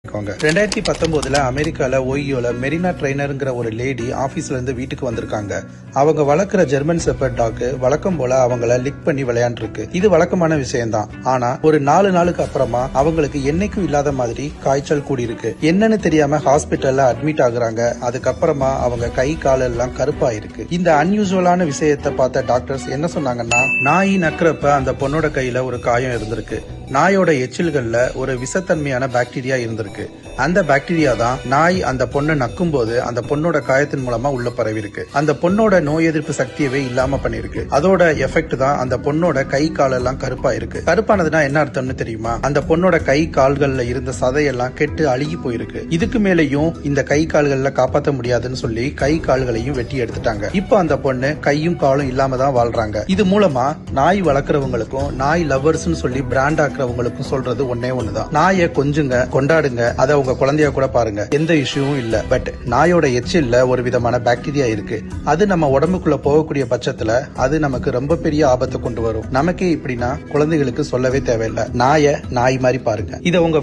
2019 அமெரிக்கால ஓய்யோல மெரினா ட்ரெய்னர்ங்கிற ஒரு லேடி ஆபீஸ்ல இருந்து வீட்டுக்கு வந்திருக்காங்க. அவங்க வளர்க்குற ஜெர்மன் ஷெப்பர்ட் டாக் வழக்கம் போல அவங்கள லிக் பண்ணி விளையாண்டு இருக்கு. இது வழக்கமான விஷயம் தான். ஆனா ஒரு 4 நாளுக்கு அப்புறமா அவங்களுக்கு என்னைக்கும் இல்லாத மாதிரி காய்ச்சல் கூடி இருக்கு. என்னன்னு தெரியாம ஹாஸ்பிட்டல்ல அட்மிட் ஆகுறாங்க. அதுக்கப்புறமா அவங்க கை கால் எல்லாம் கருப்பா இருக்கு. இந்த அன்யூசுவலான விஷயத்தை பார்த்த டாக்டர்ஸ் என்ன சொன்னாங்கன்னா, நாய் நக்கிறப்ப அந்த பொண்ணோட கையில ஒரு காயம் இருந்திருக்கு. நாயோட எச்சில்கள்ல ஒரு விஷத்தன்மையான பாக்டீரியா இருந்திருக்கு. அந்த பாக்டீரியா தான் நாய் அந்த பொண்ணை நக்கும் போது அந்த பொண்ணோட காயத்தின் மூலமா உள்ள பரவி இருக்கு. அந்த பொண்ணோட நோய் எதிர்ப்பு சக்தியவே இல்லாம பண்ணிருக்கு. அதோட எஃபெக்ட் தான் அந்த பொண்ணோட கை கால் எல்லாம் கருப்பா இருக்கு. கருப்பானதுன்னா என்ன அர்த்தம்னு தெரியுமா? அந்த பொண்ணோட கை கால்கள்ல இருந்த சதையெல்லாம் கெட்டு அழுகி போயிருக்கு. இதுக்கு மேலேயும் இந்த கை கால்கள்ல காப்பாற்ற முடியாதுன்னு சொல்லி கை கால்களையும் வெட்டி எடுத்துட்டாங்க. இப்போ அந்த பொண்ணு கையும் காலும் இல்லாம தான் வாழ்றாங்க. இது மூலமா நாய் வளர்க்குறவங்களுக்கும் நாய் லவ்வர்ஸ்னு சொல்லி பிராண்ட் ஆக்குறவங்களுக்கும் சொல்றது ஒன்னே ஒண்ணுதான். நாயை கொஞ்சுங்க, கொண்டாடுங்க, அதை உங்க குழந்தைய கூட பாருங்க, எந்த இஷ்யூவும் இல்ல. பட் நாயோட எச்சில்ல ஒரு விதமான பாக்டீரியா இருக்கு. அது நம்ம உடம்புக்குள்ள போகக்கூடிய பட்சத்துல அது நமக்கு ரொம்ப பெரிய ஆபத்தை கொண்டு வரும். நமக்கே இப்படின்னா குழந்தைகளுக்கு சொல்லவே தேவையில்லை. நாயை நாய் மாதிரி பாருங்க. இதை உங்க